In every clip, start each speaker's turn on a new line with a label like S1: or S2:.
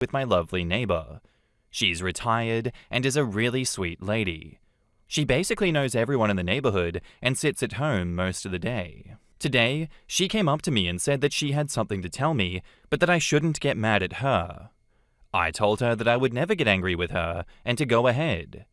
S1: with my lovely neighbor. She's retired and is a really sweet lady. She basically knows everyone in the neighborhood and sits at home most of the day. Today, she came up to me and said that she had something to tell me, but that I shouldn't get mad at her. I told her that I would never get angry with her and to go ahead.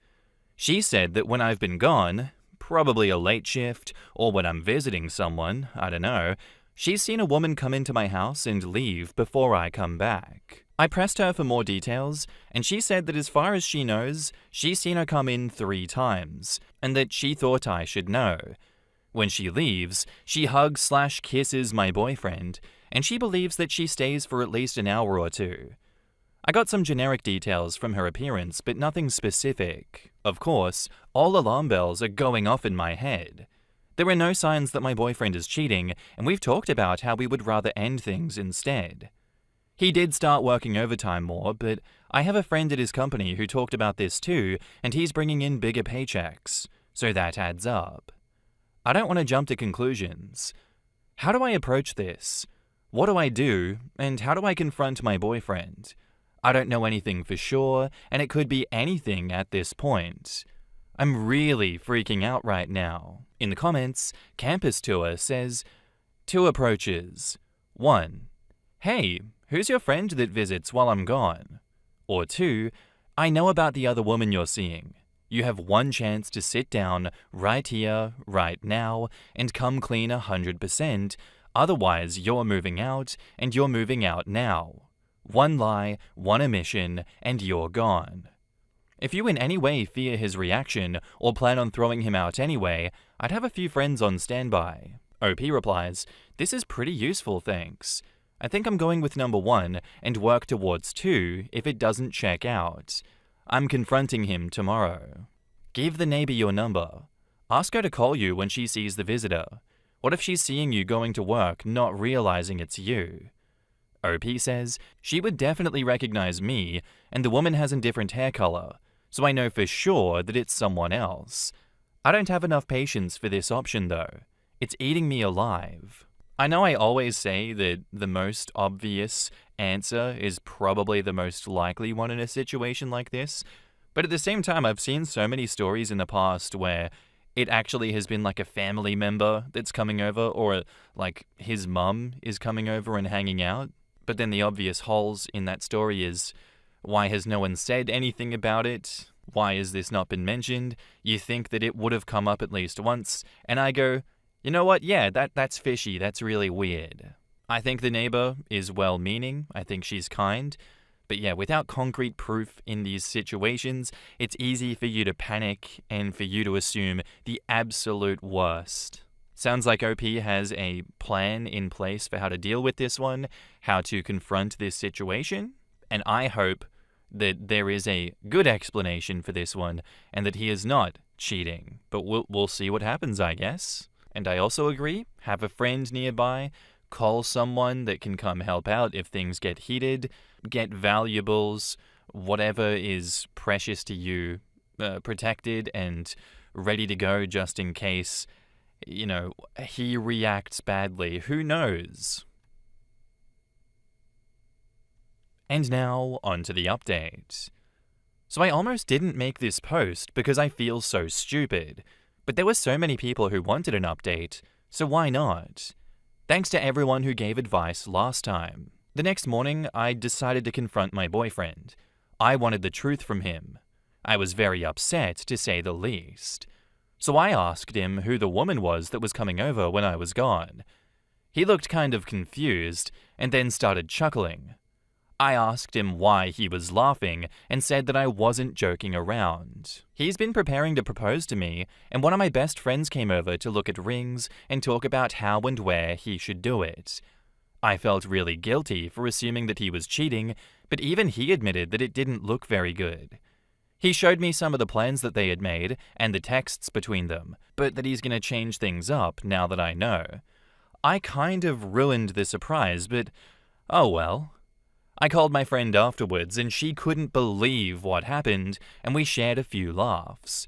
S1: She said that when I've been gone, probably a late shift, or when I'm visiting someone, I don't know, she's seen a woman come into my house and leave before I come back. I pressed her for more details, and she said that as far as she knows, she's seen her come in 3 times, and that she thought I should know. When she leaves, she hugs/kisses my boyfriend, and she believes that she stays for at least an hour or 2. I got some generic details from her appearance, but nothing specific. Of course, all alarm bells are going off in my head. There are no signs that my boyfriend is cheating, and we've talked about how we would rather end things instead. He did start working overtime more, but I have a friend at his company who talked about this too, and he's bringing in bigger paychecks, so that adds up. I don't want to jump to conclusions. How do I approach this? What do I do, and how do I confront my boyfriend? I don't know anything for sure, and it could be anything at this point. I'm really freaking out right now. In the comments, Campus Tour says, 2 approaches. 1. Hey, who's your friend that visits while I'm gone? Or 2. I know about the other woman you're seeing. You have one chance to sit down right here, right now, and come clean 100%. Otherwise, you're moving out, and you're moving out now. 1 lie, 1 omission, and you're gone. If you in any way fear his reaction or plan on throwing him out anyway, I'd have a few friends on standby. OP replies, this is pretty useful, thanks. I think I'm going with number 1 and work towards 2 if it doesn't check out. I'm confronting him tomorrow. Give the neighbor your number. Ask her to call you when she sees the visitor. What if she's seeing you going to work, not realizing it's you? OP says, she would definitely recognize me, and the woman has a different hair color, so I know for sure that it's someone else. I don't have enough patience for this option though. It's eating me alive. I know I always say that the most obvious answer is probably the most likely one in a situation like this, but at the same time I've seen so many stories in the past where it actually has been like a family member that's coming over, or like his mum is coming over and hanging out. But then the obvious holes in that story is, why has no one said anything about it? Why has this not been mentioned? You think that it would have come up at least once, and I go, you know what, yeah, that's fishy, that's really weird. I think the neighbor is well-meaning, I think she's kind, but yeah, without concrete proof in these situations, it's easy for you to panic and for you to assume the absolute worst. Sounds like OP has a plan in place for how to deal with this one, how to confront this situation, and I hope that there is a good explanation for this one and that he is not cheating. But we'll see what happens, I guess. And I also agree, have a friend nearby, call someone that can come help out if things get heated, get valuables, whatever is precious to you, protected and ready to go just in case, you know, he reacts badly. Who knows? And now, on to the update. So I almost didn't make this post because I feel so stupid, but there were so many people who wanted an update, so why not? Thanks to everyone who gave advice last time. The next morning, I decided to confront my boyfriend. I wanted the truth from him. I was very upset, to say the least. So I asked him who the woman was that was coming over when I was gone. He looked kind of confused, and then started chuckling. I asked him why he was laughing, and said that I wasn't joking around. He's been preparing to propose to me, and one of my best friends came over to look at rings and talk about how and where he should do it. I felt really guilty for assuming that he was cheating, but even he admitted that it didn't look very good. He showed me some of the plans that they had made and the texts between them, but that he's going to change things up now that I know. I kind of ruined the surprise, but oh well. I called my friend afterwards and she couldn't believe what happened, and we shared a few laughs.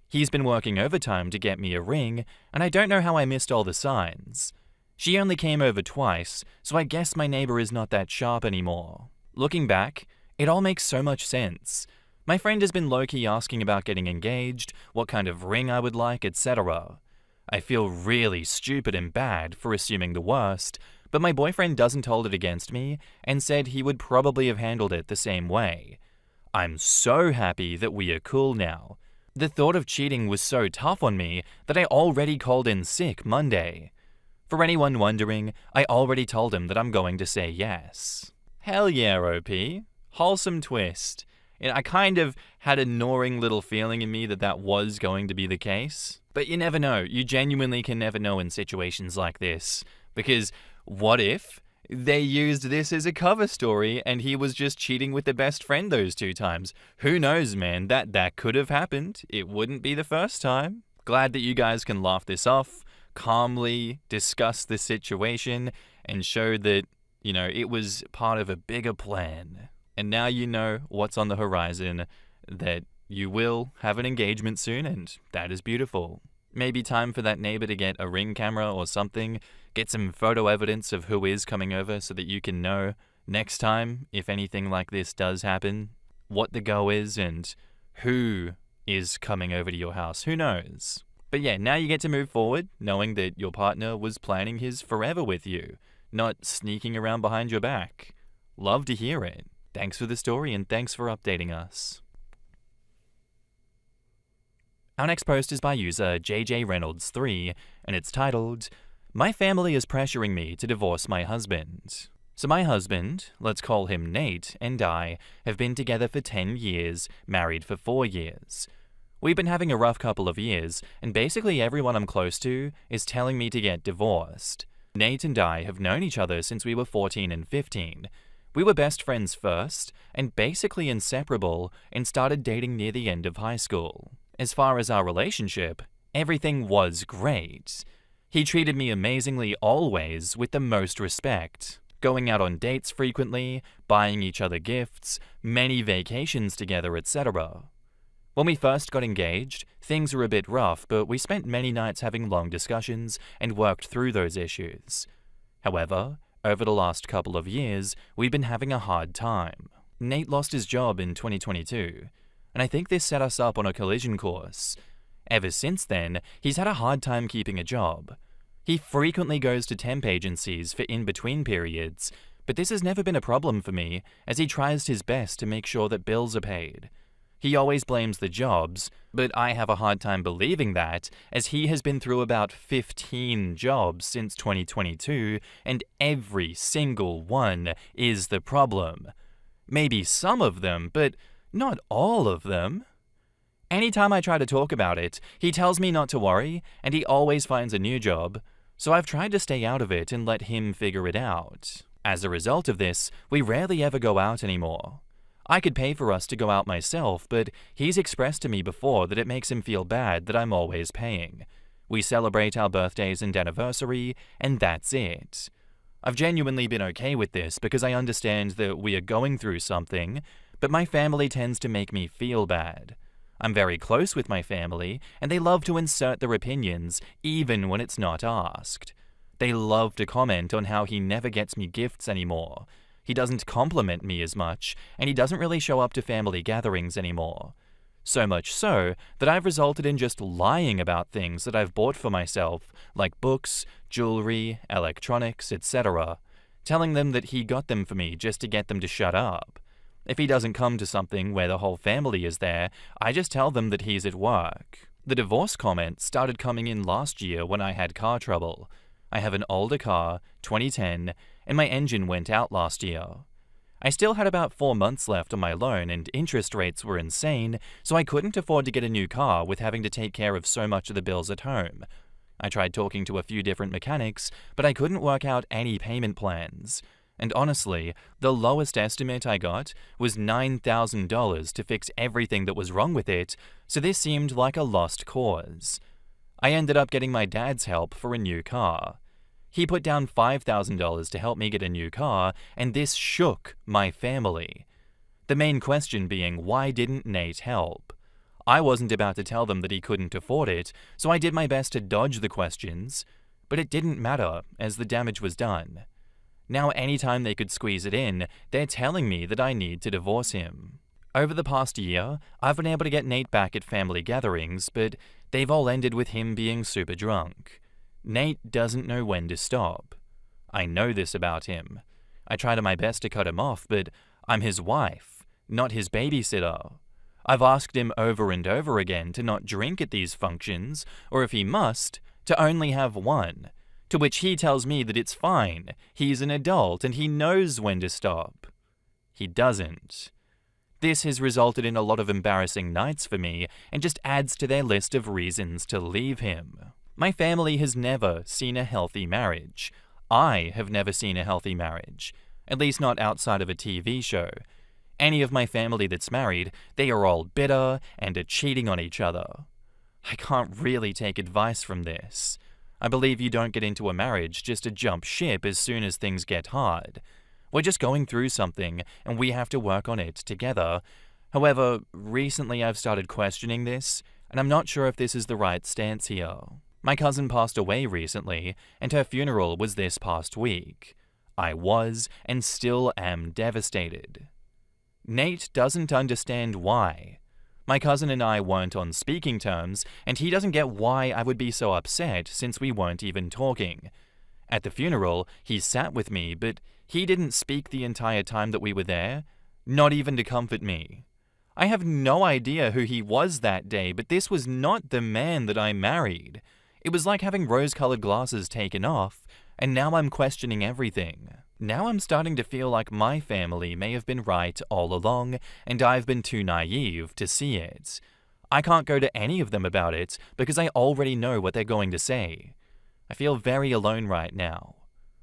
S1: He's been working overtime to get me a ring, and I don't know how I missed all the signs. She only came over twice, so I guess my neighbor is not that sharp anymore. Looking back, It all makes so much sense. My friend has been low-key asking about getting engaged, what kind of ring I would like, etc. I feel really stupid and bad for assuming the worst, but my boyfriend doesn't hold it against me and said he would probably have handled it the same way. I'm so happy that we are cool now. The thought of cheating was so tough on me that I already called in sick Monday. For anyone wondering, I already told him that I'm going to say yes. Hell yeah, OP. Wholesome twist. I kind of had a gnawing little feeling in me that that was going to be the case. But you never know. You genuinely can never know in situations like this. Because what if they used this as a cover story and he was just cheating with the best friend those 2 times? Who knows, man? That could have happened. It wouldn't be the first time. Glad that you guys can laugh this off, calmly discuss the situation, and show that, it was part of a bigger plan. And now you know what's on the horizon, that you will have an engagement soon, and that is beautiful. Maybe time for that neighbor to get a Ring camera or something, get some photo evidence of who is coming over so that you can know next time, if anything like this does happen, what the go is and who is coming over to your house. Who knows? But yeah, now you get to move forward knowing that your partner was planning his forever with you, not sneaking around behind your back. Love to hear it. Thanks for the story and thanks for updating us. Our next post is by user JJReynolds3 and it's titled, "My family is pressuring me to divorce my husband." So my husband, let's call him Nate, and I have been together for 10 years, married for 4 years. We've been having a rough couple of years, and basically everyone I'm close to is telling me to get divorced. Nate and I have known each other since we were 14 and 15. We were best friends first, and basically inseparable, and started dating near the end of high school. As far as our relationship, everything was great. He treated me amazingly always with the most respect, going out on dates frequently, buying each other gifts, many vacations together, etc. When we first got engaged, things were a bit rough, but we spent many nights having long discussions and worked through those issues. However, over the last couple of years, we've been having a hard time. Nate lost his job in 2022, and I think this set us up on a collision course. Ever since then, he's had a hard time keeping a job. He frequently goes to temp agencies for in-between periods, but this has never been a problem for me, as he tries his best to make sure that bills are paid. He always blames the jobs, but I have a hard time believing that, as he has been through about 15 jobs since 2022, and every single one is the problem. Maybe some of them, but not all of them. Anytime I try to talk about it, he tells me not to worry, and he always finds a new job, so I've tried to stay out of it and let him figure it out. As a result of this, we rarely ever go out anymore. I could pay for us to go out myself, but he's expressed to me before that it makes him feel bad that I'm always paying. We celebrate our birthdays and anniversary, and that's it. I've genuinely been okay with this because I understand that we are going through something, but my family tends to make me feel bad. I'm very close with my family, and they love to insert their opinions, even when it's not asked. They love to comment on how he never gets me gifts anymore. He doesn't compliment me as much, and he doesn't really show up to family gatherings anymore. So much so that I've resulted in just lying about things that I've bought for myself, like books, jewelry, electronics, etc., telling them that he got them for me just to get them to shut up. If he doesn't come to something where the whole family is there, I just tell them that he's at work. The divorce comment started coming in last year when I had car trouble. I have an older car, 2010, and my engine went out last year. I still had about 4 months left on my loan and interest rates were insane, so I couldn't afford to get a new car with having to take care of so much of the bills at home. I tried talking to a few different mechanics, but I couldn't work out any payment plans. And honestly, the lowest estimate I got was $9,000 to fix everything that was wrong with it, so this seemed like a lost cause. I ended up getting my dad's help for a new car. He put down $5,000 to help me get a new car, and this shook my family. The main question being, why didn't Nate help? I wasn't about to tell them that he couldn't afford it, so I did my best to dodge the questions, but it didn't matter, as the damage was done. Now anytime they could squeeze it in, they're telling me that I need to divorce him. Over the past year, I've been able to get Nate back at family gatherings, but they've all ended with him being super drunk. Nate doesn't know when to stop. I know this about him. I tried my best to cut him off, but I'm his wife, not his babysitter. I've asked him over and over again to not drink at these functions, or if he must, to only have one, to which he tells me that it's fine, he's an adult and he knows when to stop. He doesn't. This has resulted in a lot of embarrassing nights for me and just adds to their list of reasons to leave him. My family has never seen a healthy marriage. I have never seen a healthy marriage, at least not outside of a TV show. Any of my family that's married, they are all bitter and are cheating on each other. I can't really take advice from this. I believe you don't get into a marriage just to jump ship as soon as things get hard. We're just going through something and we have to work on it together. However, recently I've started questioning this, and I'm not sure if this is the right stance here. My cousin passed away recently, and her funeral was this past week. I was and still am devastated. Nate doesn't understand why. My cousin and I weren't on speaking terms, and he doesn't get why I would be so upset since we weren't even talking. At the funeral, he sat with me, but he didn't speak the entire time that we were there, not even to comfort me. I have no idea who he was that day, but this was not the man that I married. It was like having rose-colored glasses taken off, and now I'm questioning everything. Now I'm starting to feel like my family may have been right all along, and I've been too naive to see it. I can't go to any of them about it because I already know what they're going to say. I feel very alone right now.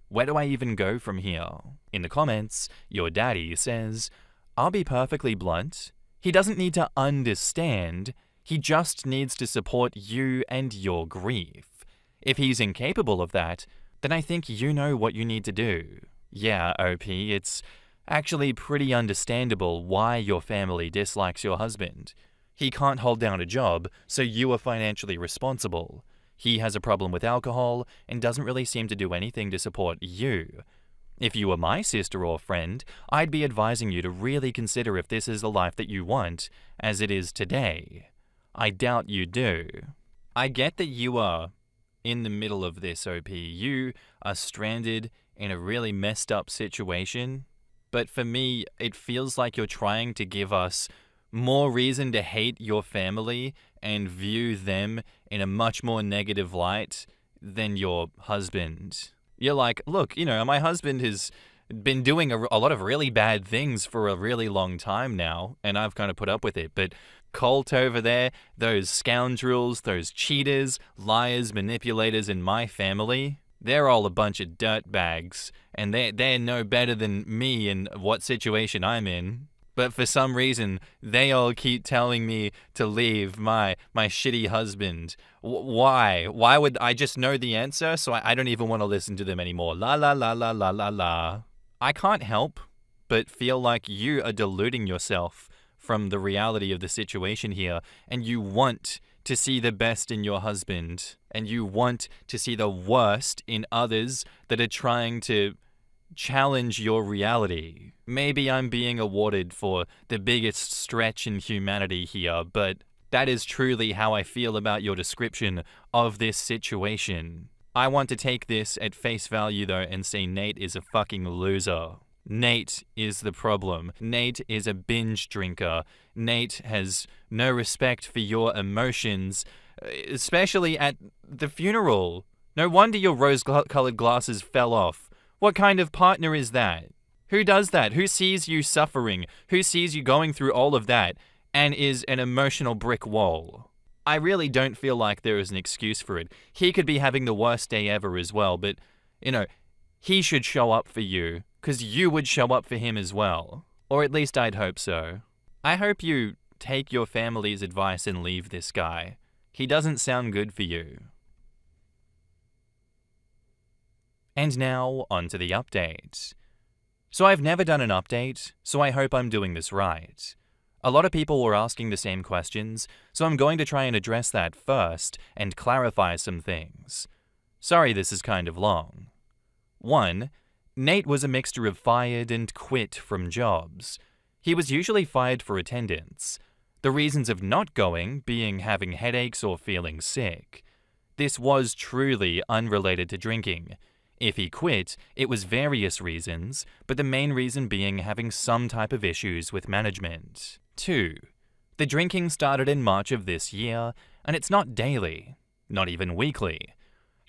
S1: Where do I even go from here? In the comments, your daddy says, I'll be perfectly blunt. He doesn't need to understand. He just needs to support you and your grief. If he's incapable of that, then I think you know what you need to do. Yeah, OP, it's actually pretty understandable why your family dislikes your husband. He can't hold down a job, so you are financially responsible. He has a problem with alcohol and doesn't really seem to do anything to support you. If you were my sister or friend, I'd be advising you to really consider if this is the life that you want, as it is today. I doubt you do. I get that you are in the middle of this, OP. You are stranded in a really messed up situation, but for me, it feels like you're trying to give us more reason to hate your family and view them in a much more negative light than your husband. You're like, look, my husband has been doing a lot of really bad things for a really long time now, and I've kind of put up with it, but Colt over there, those scoundrels, those cheaters, liars, manipulators in my family, they're all a bunch of dirtbags, and they're no better than me in what situation I'm in. But for some reason, they all keep telling me to leave my shitty husband. Why? Why would I just know the answer, so I don't even want to listen to them anymore? La la la la la la la. I can't help but feel like you are deluding yourself from the reality of the situation here, and you want to see the best in your husband, and you want to see the worst in others that are trying to challenge your reality. Maybe I'm being awarded for the biggest stretch in humanity here, but that is truly how I feel about your description of this situation. I want to take this at face value though and say Nate is a fucking loser. Nate is the problem. Nate is a binge drinker. Nate has no respect for your emotions, especially at the funeral. No wonder your rose-colored glasses fell off. What kind of partner is that? Who does that? Who sees you suffering? Who sees you going through all of that and is an emotional brick wall? I really don't feel like there is an excuse for it. He could be having the worst day ever as well, but, he should show up for you, because you would show up for him as well. Or at least I'd hope so. I hope you take your family's advice and leave this guy. He doesn't sound good for you. And now, on to the update. So I've never done an update, so I hope I'm doing this right. A lot of people were asking the same questions, so I'm going to try and address that first and clarify some things. Sorry this is kind of long. 1. Nate was a mixture of fired and quit from jobs. He was usually fired for attendance, the reasons of not going being having headaches or feeling sick. This was truly unrelated to drinking. If he quit, it was various reasons, but the main reason being having some type of issues with management. 2. The drinking started in March of this year, and it's not daily, not even weekly.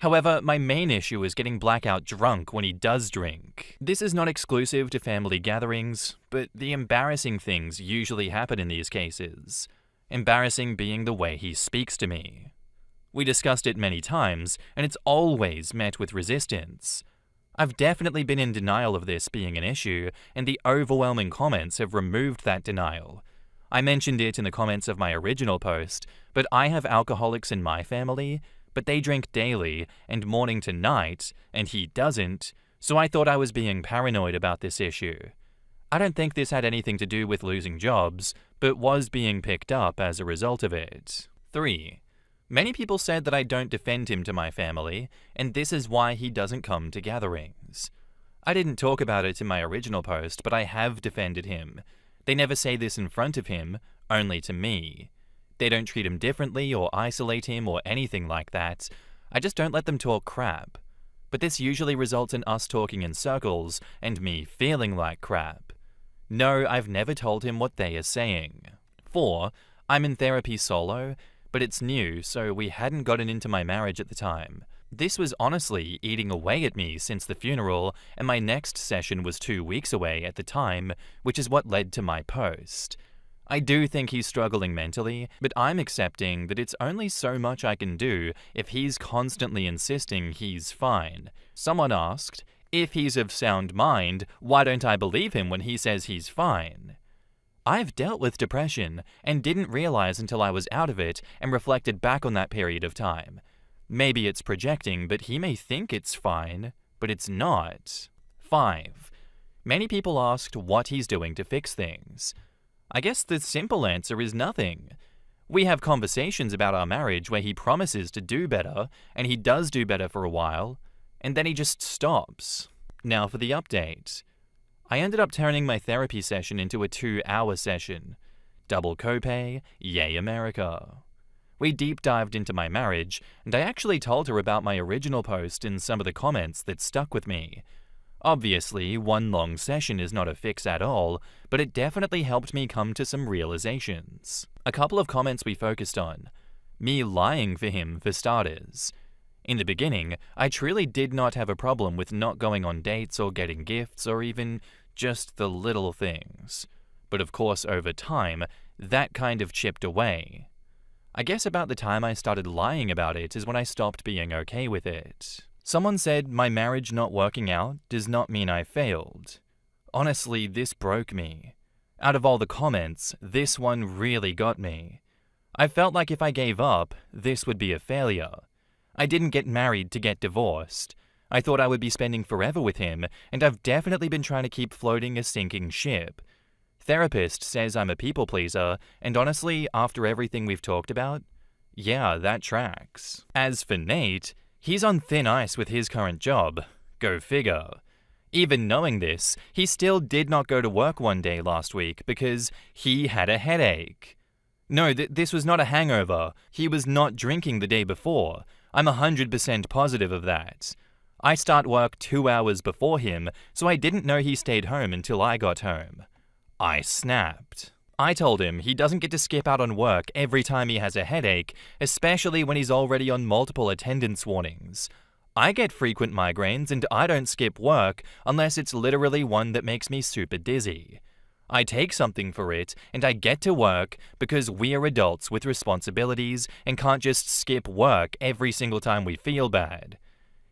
S1: However, my main issue is getting blackout drunk when he does drink. This is not exclusive to family gatherings, but the embarrassing things usually happen in these cases. Embarrassing being the way he speaks to me. We discussed it many times, and it's always met with resistance. I've definitely been in denial of this being an issue, and the overwhelming comments have removed that denial. I mentioned it in the comments of my original post, but I have alcoholics in my family, but they drink daily and morning to night, and he doesn't, so I thought I was being paranoid about this issue. I don't think this had anything to do with losing jobs, but was being picked up as a result of it. 3. Many people said that I don't defend him to my family, and this is why he doesn't come to gatherings. I didn't talk about it in my original post, but I have defended him. They never say this in front of him, only to me. They don't treat him differently or isolate him or anything like that. I just don't let them talk crap. But this usually results in us talking in circles and me feeling like crap. No, I've never told him what they are saying. 4. I'm in therapy solo, but it's new, so we hadn't gotten into my marriage at the time. This was honestly eating away at me since the funeral, and my next session was 2 weeks away at the time, which is what led to my post. I do think he's struggling mentally, but I'm accepting that it's only so much I can do if he's constantly insisting he's fine. Someone asked, if he's of sound mind, why don't I believe him when he says he's fine? I've dealt with depression and didn't realize until I was out of it and reflected back on that period of time. Maybe it's projecting, but he may think it's fine, but it's not. 5. Many people asked what he's doing to fix things. I guess the simple answer is nothing. We have conversations about our marriage where he promises to do better, and he does do better for a while, and then he just stops. Now for the update. I ended up turning my therapy session into a 2-hour session. Double copay, yay America. We deep dived into my marriage, and I actually told her about my original post in some of the comments that stuck with me. Obviously, one long session is not a fix at all, but it definitely helped me come to some realizations. A couple of comments we focused on. Me lying for him, for starters. In the beginning, I truly did not have a problem with not going on dates or getting gifts or even just the little things. But of course, over time, that kind of chipped away. I guess about the time I started lying about it is when I stopped being okay with it. Someone said my marriage not working out does not mean I failed. Honestly, this broke me. Out of all the comments, this one really got me. I felt like if I gave up, this would be a failure. I didn't get married to get divorced. I thought I would be spending forever with him, and I've definitely been trying to keep floating a sinking ship. Therapist says I'm a people pleaser, and honestly, after everything we've talked about, yeah, that tracks. As for Nate, he's on thin ice with his current job. Go figure. Even knowing this, he still did not go to work one day last week because he had a headache. No, this was not a hangover. He was not drinking the day before. I'm 100% positive of that. I start work 2 hours before him, so I didn't know he stayed home until I got home. I snapped. I told him he doesn't get to skip out on work every time he has a headache, especially when he's already on multiple attendance warnings. I get frequent migraines and I don't skip work unless it's literally one that makes me super dizzy. I take something for it and I get to work because we are adults with responsibilities and can't just skip work every single time we feel bad.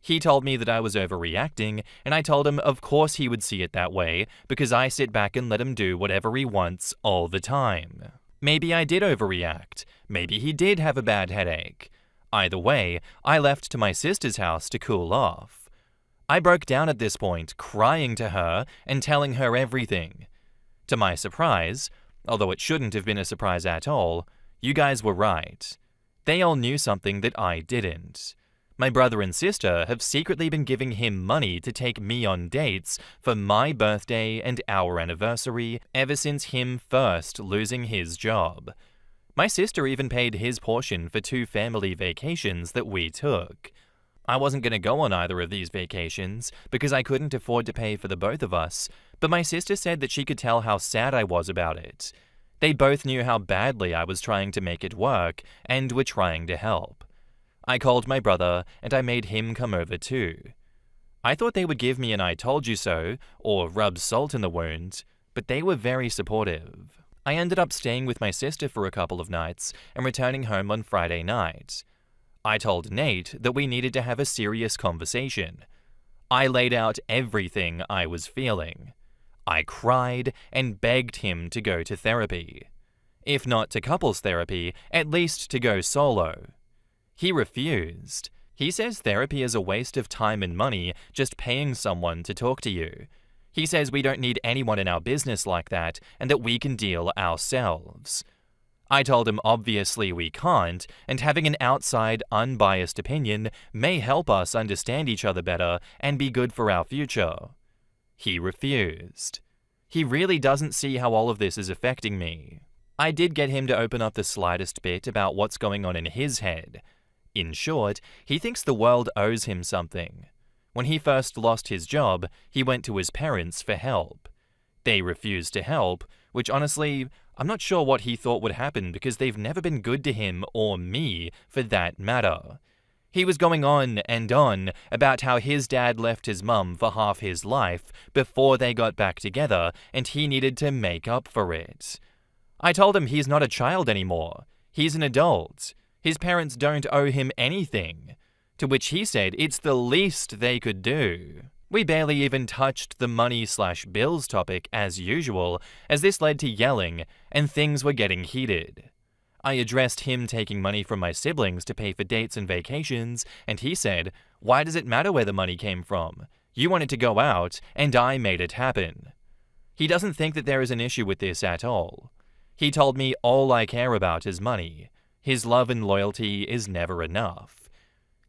S1: He told me that I was overreacting, and I told him of course he would see it that way because I sit back and let him do whatever he wants all the time. Maybe I did overreact. Maybe he did have a bad headache. Either way, I left to my sister's house to cool off. I broke down at this point, crying to her and telling her everything. To my surprise, although it shouldn't have been a surprise at all, you guys were right. They all knew something that I didn't. My brother and sister have secretly been giving him money to take me on dates for my birthday and our anniversary ever since him first losing his job. My sister even paid his portion for 2 family vacations that we took. I wasn't going to go on either of these vacations because I couldn't afford to pay for the both of us, but my sister said that she could tell how sad I was about it. They both knew how badly I was trying to make it work and were trying to help. I called my brother and I made him come over too. I thought they would give me an "I told you so" or rub salt in the wound, but they were very supportive. I ended up staying with my sister for a couple of nights and returning home on Friday night. I told Nate that we needed to have a serious conversation. I laid out everything I was feeling. I cried and begged him to go to therapy. If not to couples therapy, at least to go solo. He refused. He says therapy is a waste of time and money just paying someone to talk to you. He says we don't need anyone in our business like that and that we can deal ourselves. I told him obviously we can't, and having an outside, unbiased opinion may help us understand each other better and be good for our future. He refused. He really doesn't see how all of this is affecting me. I did get him to open up the slightest bit about what's going on in his head. In short, he thinks the world owes him something. When he first lost his job, he went to his parents for help. They refused to help, which honestly, I'm not sure what he thought would happen because they've never been good to him or me for that matter. He was going on and on about how his dad left his mum for half his life before they got back together and he needed to make up for it. I told him he's not a child anymore. He's an adult. His parents don't owe him anything. To which he said it's the least they could do. We barely even touched the money/bills topic as usual, as this led to yelling and things were getting heated. I addressed him taking money from my siblings to pay for dates and vacations, and he said, "Why does it matter where the money came from? You wanted to go out, and I made it happen." He doesn't think that there is an issue with this at all. He told me all I care about is money. His love and loyalty is never enough.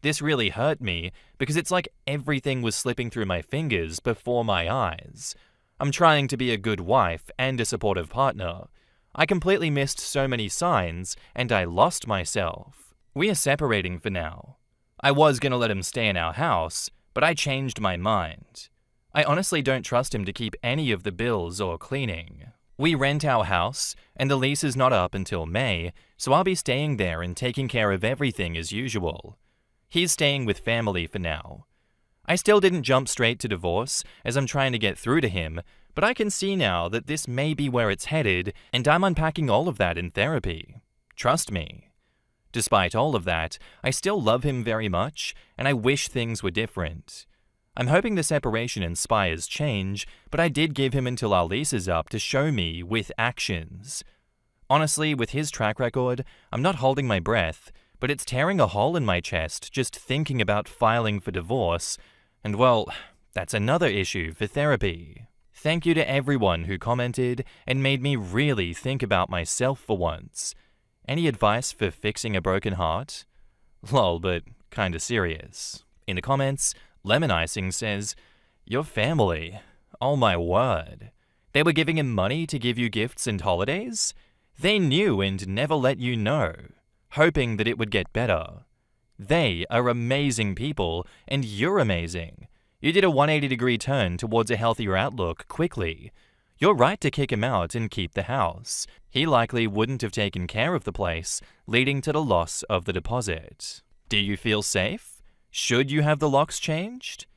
S1: This really hurt me because it's like everything was slipping through my fingers before my eyes. I'm trying to be a good wife and a supportive partner. I completely missed so many signs and I lost myself. We are separating for now. I was going to let him stay in our house, but I changed my mind. I honestly don't trust him to keep any of the bills or cleaning. We rent our house and the lease is not up until May, so I'll be staying there and taking care of everything as usual. He's staying with family for now. I still didn't jump straight to divorce as I'm trying to get through to him, but I can see now that this may be where it's headed and I'm unpacking all of that in therapy. Trust me. Despite all of that, I still love him very much and I wish things were different. I'm hoping the separation inspires change, but I did give him until our lease is up to show me with actions. Honestly, with his track record, I'm not holding my breath, but it's tearing a hole in my chest just thinking about filing for divorce, and well, that's another issue for therapy. Thank you to everyone who commented and made me really think about myself for once. Any advice for fixing a broken heart? Lol, but kinda serious. In the comments, Lemon Icing says, "Your family. Oh my word. They were giving him money to give you gifts and holidays? They knew and never let you know, hoping that it would get better. They are amazing people, and you're amazing. You did a 180-degree turn towards a healthier outlook quickly. You're right to kick him out and keep the house. He likely wouldn't have taken care of the place, leading to the loss of the deposit. Do you feel safe? Should you have the locks changed?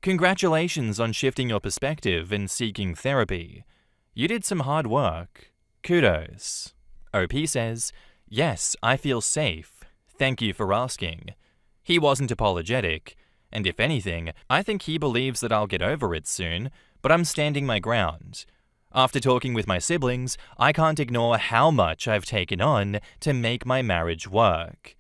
S1: Congratulations on shifting your perspective and seeking therapy. You did some hard work. Kudos." OP says, "Yes, I feel safe. Thank you for asking." He wasn't apologetic, and if anything, I think he believes that I'll get over it soon, but I'm standing my ground. After talking with my siblings, I can't ignore how much I've taken on to make my marriage work.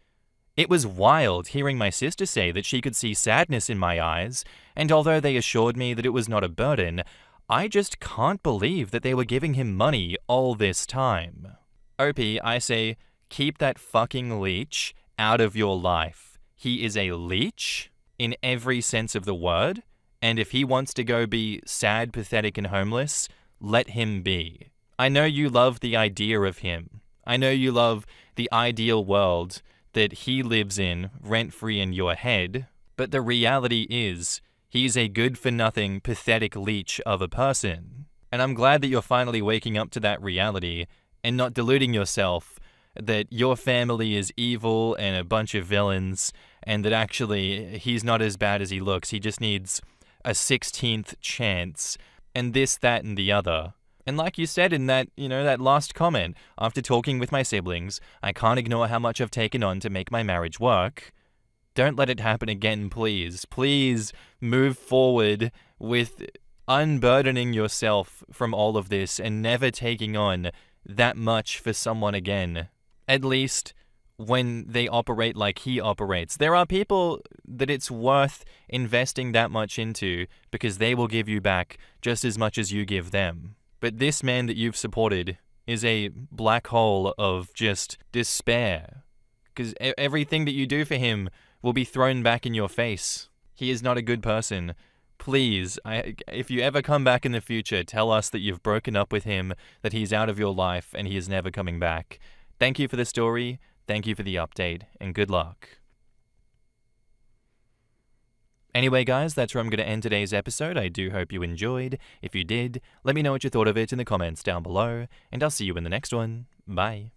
S1: It was wild hearing my sister say that she could see sadness in my eyes, and although they assured me that it was not a burden, I just can't believe that they were giving him money all this time. OP, I say, keep that fucking leech out of your life. he is a leech in every sense of the word. And if he wants to go be sad, pathetic, and homeless, let him be. I know you love the idea of him. I know you love the ideal world that he lives in, rent-free in your head. But the reality is, he's a good-for-nothing, pathetic leech of a person. And I'm glad that you're finally waking up to that reality and not deluding yourself that your family is evil and a bunch of villains, and that actually he's not as bad as he looks. He just needs a 16th chance, and this, that, and the other. And like you said in that, that last comment, after talking with my siblings, I can't ignore how much I've taken on to make my marriage work. Don't let it happen again, please. Please move forward with unburdening yourself from all of this and never taking on that much for someone again. At least when they operate like he operates. There are people that it's worth investing that much into because they will give you back just as much as you give them. But this man that you've supported is a black hole of just despair, because everything that you do for him will be thrown back in your face. He is not a good person. Please, if you ever come back in the future, tell us that you've broken up with him, that he's out of your life and he is never coming back. Thank you for the story. Thank you for the update, and good luck. Anyway, guys, that's where I'm going to end today's episode. I do hope you enjoyed. If you did, let me know what you thought of it in the comments down below, and I'll see you in the next one. Bye.